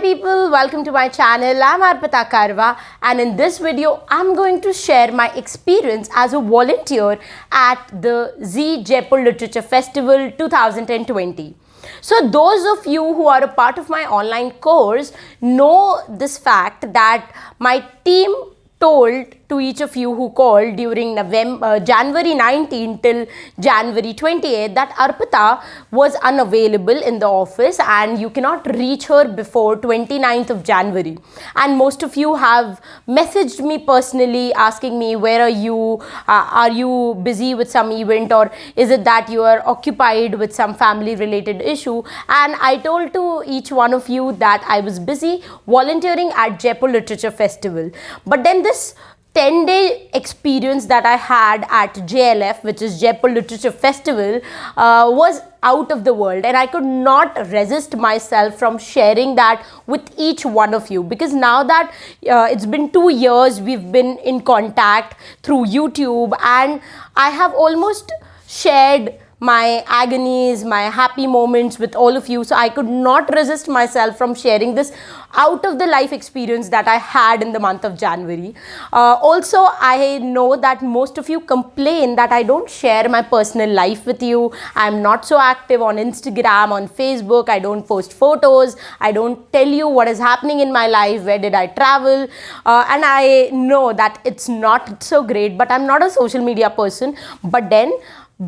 people, welcome to my channel. I'm Arpita Karwa, and in this video I'm going to share my experience as a volunteer at the Z Jaipur Literature Festival 2020. So those of you who are a part of my online course know this fact that my team told to each of you who called during January 19 till January 28 that Arpita was unavailable in the office and you cannot reach her before 29th of January. And most of you have messaged me personally asking me, where are you busy with some event, or is it that you are occupied with some family related issue? And I told to each one of you that I was busy volunteering at Jaipur Literature Festival. But then this 10-day experience that I had at JLF, which is Jaipur Literature Festival, was out of the world, and I could not resist myself from sharing that with each one of you, because now that it's been 2 years we've been in contact through YouTube, and I have almost shared my agonies, my happy moments with all of you. So I could not resist myself from sharing this out of the life experience that I had in the month of January. Also, I know that most of you complain that I don't share my personal life with you. I'm not so active on Instagram, on Facebook. I don't post photos. I don't tell you what is happening in my life, where did I travel. And I know that it's not so great, but I'm not a social media person. But then,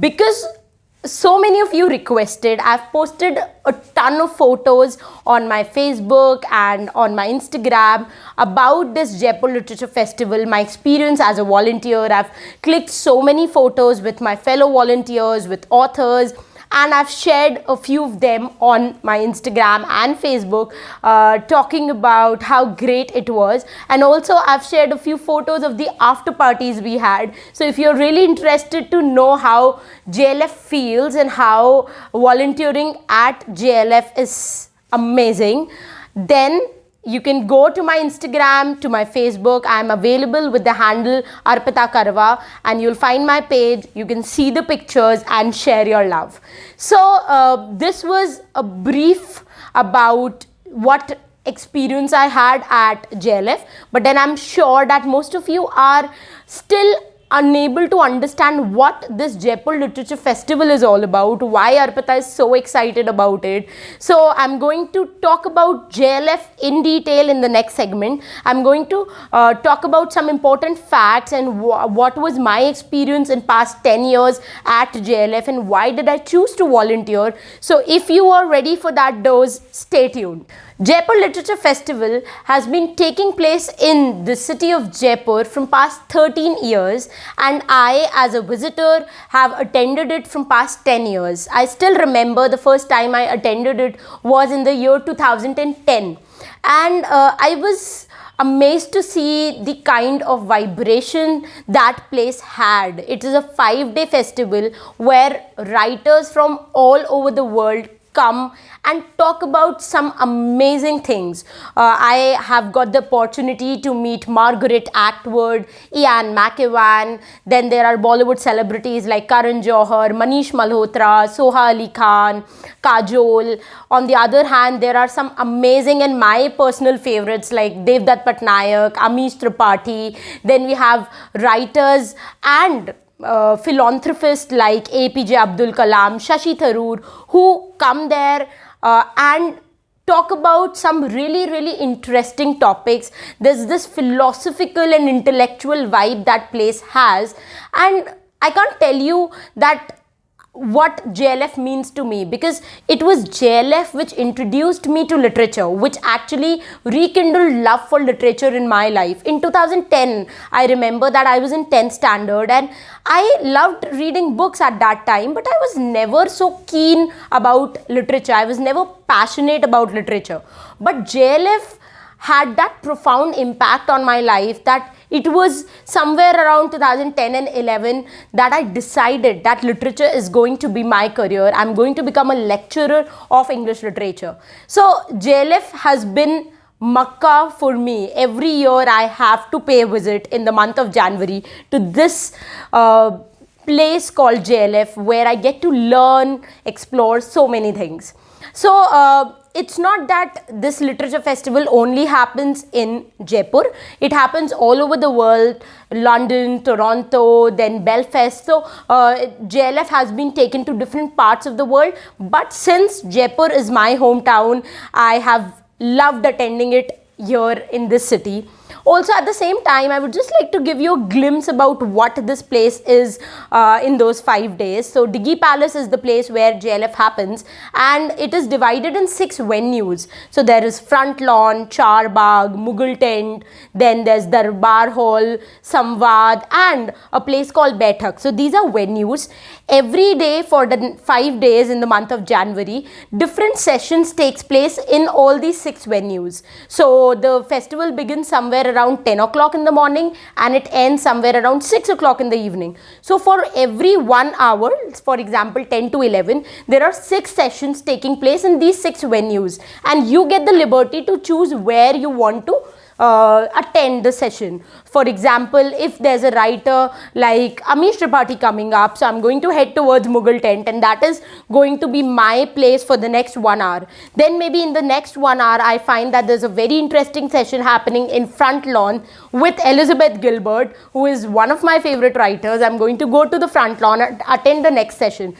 because so many of you requested, I've posted a ton of photos on my Facebook and on my Instagram about this Jaipur Literature Festival, my experience as a volunteer. I've clicked so many photos with my fellow volunteers, with authors, and I've shared a few of them on my Instagram and Facebook, talking about how great it was. And also I've shared a few photos of the after parties we had. So if you're really interested to know how JLF feels and how volunteering at JLF is amazing, then you can go to my Instagram, to my Facebook. I'm available with the handle Arpita Karwa, and you'll find my page. You can see the pictures and share your love. So this was a brief about what experience I had at JLF, but then I'm sure that most of you are still unable to understand what this Jaipur Literature Festival is all about, why Arpita is so excited about it. So I'm going to talk about JLF in detail in the next segment. I'm going to talk about some important facts and what was my experience in past 10 years at JLF and why did I choose to volunteer. So if you are ready for that dose, stay tuned. Jaipur Literature Festival has been taking place in the city of Jaipur from past 13 years, and I as a visitor have attended it from past 10 years. I still remember the first time I attended it was in the year 2010, and I was amazed to see the kind of vibration that place had. It is a 5-day festival where writers from all over the world come and talk about some amazing things. I have got the opportunity to meet Margaret Atwood, Ian McEwan. Then there are Bollywood celebrities like Karan Johar, Manish Malhotra, Soha Ali Khan, Kajol. On the other hand, there are some amazing and my personal favorites like Devdutt Patnaik, Amish Tripathi. Then we have writers and philanthropists like APJ Abdul Kalam, Shashi Tharoor, who come there and talk about some really interesting topics. There's this philosophical and intellectual vibe that place has, and I can't tell you that what JLF means to me, because it was JLF which introduced me to literature, which actually rekindled love for literature in my life. In 2010, I remember that I was in 10th standard and I loved reading books at that time, but I was never so keen about literature. I was never passionate about literature. But JLF had that profound impact on my life that it was somewhere around 2010 and 11 that I decided that literature is going to be my career. I'm going to become a lecturer of English literature. So JLF has been Makkah for me. Every year I have to pay a visit in the month of January to this place called JLF, where I get to learn, explore so many things. So it's not that this literature festival only happens in Jaipur. It happens all over the world, London, Toronto, then Belfast. So JLF has been taken to different parts of the world. But since Jaipur is my hometown, I have loved attending it here in this city. Also, at the same time, I would just like to give you a glimpse about what this place is in those 5 days. So, Diggy Palace is the place where JLF happens, and it is divided in 6 venues. So, there is Front Lawn, Char Bagh, Mughal Tent, then there's Darbar Hall, Samvad, and a place called Baithak. So, these are venues. Every day for the 5 days in the month of January, different sessions takes place in all these 6 venues. So, the festival begins somewhere around 10 o'clock in the morning and it ends somewhere around 6 o'clock in the evening. So for every 1 hour, for example 10 to 11, there are 6 sessions taking place in these 6 venues, and you get the liberty to choose where you want to attend the session. For example, if there's a writer like Amish Tripathi coming up, so I'm going to head towards Mughal Tent, and that is going to be my place for the next 1 hour. Then maybe in the next 1 hour, I find that there's a very interesting session happening in Front Lawn with Elizabeth Gilbert, who is one of my favorite writers. I'm going to go to the Front Lawn and attend the next session.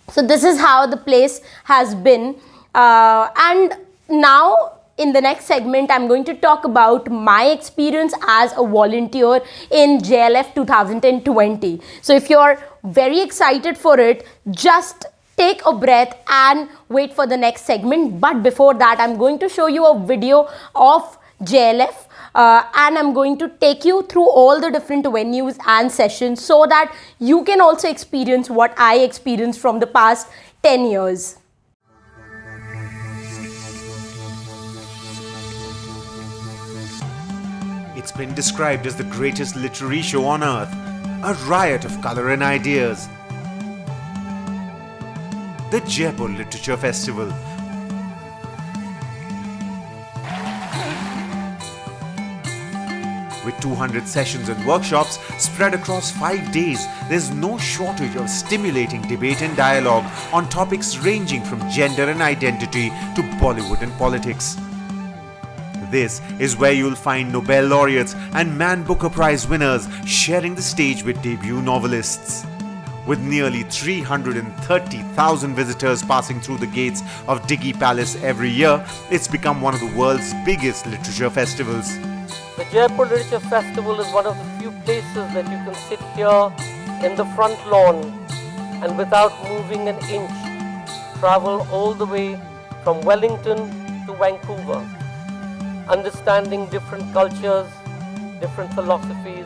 So this is how the place has been. And now, in the next segment, I'm going to talk about my experience as a volunteer in JLF 2020. So if you're very excited for it, just take a breath and wait for the next segment. But before that, I'm going to show you a video of JLF and I'm going to take you through all the different venues and sessions so that you can also experience what I experienced from the past 10 years. It's been described as the greatest literary show on earth, a riot of color and ideas. The Jaipur Literature Festival. With 200 sessions and workshops spread across 5 days, there's no shortage of stimulating debate and dialogue on topics ranging from gender and identity to Bollywood and politics. This is where you'll find Nobel laureates and Man Booker Prize winners sharing the stage with debut novelists. With nearly 330,000 visitors passing through the gates of Diggy Palace every year, it's become one of the world's biggest literature festivals. The Jaipur Literature Festival is one of the few places that you can sit here in the front lawn and without moving an inch, travel all the way from Wellington to Vancouver, understanding different cultures, different philosophies,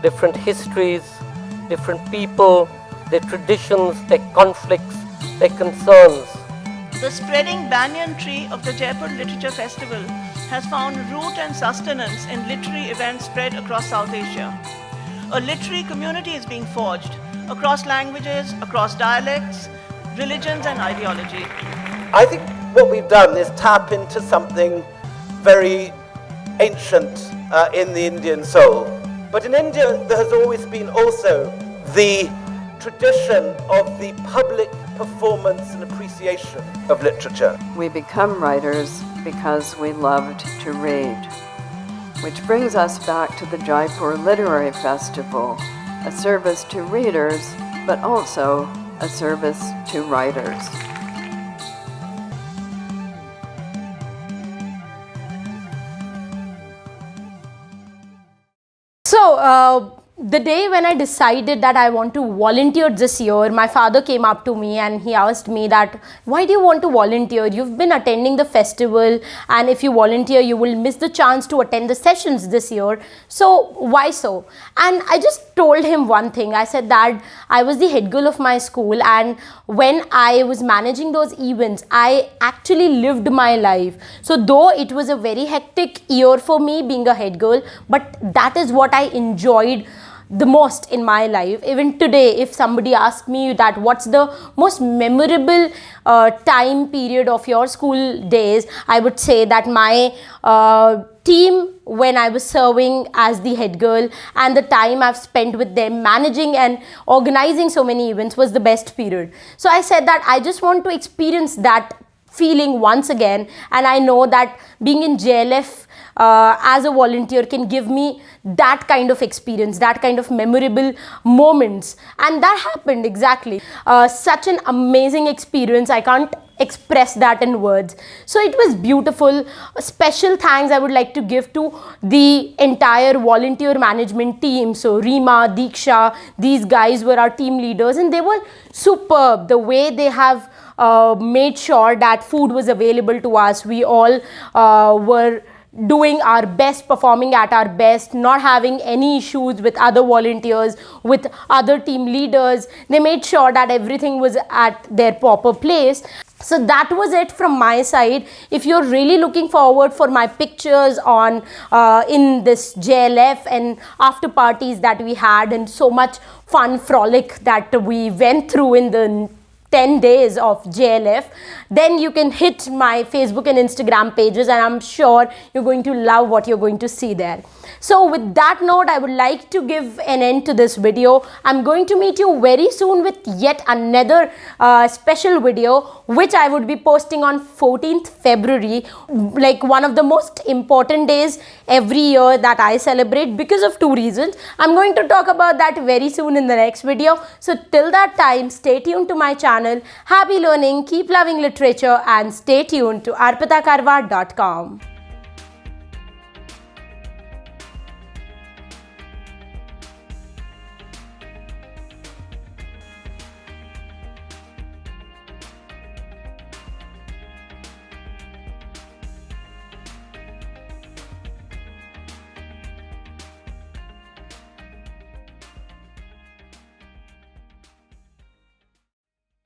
different histories, different people, their traditions, their conflicts, their concerns. The spreading banyan tree of the Jaipur Literature Festival has found root and sustenance in literary events spread across South Asia. A literary community is being forged across languages, across dialects, religions and ideology. I think what we've done is tap into something very ancient in the Indian soul. But in India, there has always been also the tradition of the public performance and appreciation of literature. We become writers because we loved to read, which brings us back to the Jaipur Literary Festival, a service to readers, but also a service to writers. So, the day when I decided that I want to volunteer this year, my father came up to me and he asked me that, why do you want to volunteer? You've been attending the festival, and if you volunteer, you will miss the chance to attend the sessions this year. So, why so? And I just told him one thing. I said that I was the head girl of my school, and when I was managing those events, I actually lived my life. So, though it was a very hectic year for me being a head girl, but that is what I enjoyed the most in my life. Even today, if somebody asks me that what's the most memorable time period of your school days, I would say that my team when I was serving as the head girl and the time I've spent with them managing and organizing so many events was the best period. So I said that I just want to experience that feeling once again, and I know that being in JLF as a volunteer can give me that kind of experience, that kind of memorable moments, and that happened exactly. Such an amazing experience, I can't express that in words. So it was beautiful. Special thanks I would like to give to the entire volunteer management team. So Reema, Deeksha, these guys were our team leaders, and they were superb. The way they have made sure that food was available to us. We all were doing our best, performing at our best, not having any issues with other volunteers, with other team leaders. They made sure that everything was at their proper place. So that was it from my side. If you're really looking forward for my pictures on in this JLF and after parties that we had, and so much fun frolic that we went through in the 10 days of JLF, then you can hit my Facebook and Instagram pages, and I'm sure you're going to love what you're going to see there. So with that note, I would like to give an end to this video. I'm going to meet you very soon with yet another special video, which I would be posting on 14th February, like one of the most important days every year that I celebrate because of two reasons. I'm going to talk about that very soon in the next video. So till that time, stay tuned to my channel. Happy learning, keep loving literature, and stay tuned to arpitakarwa.com.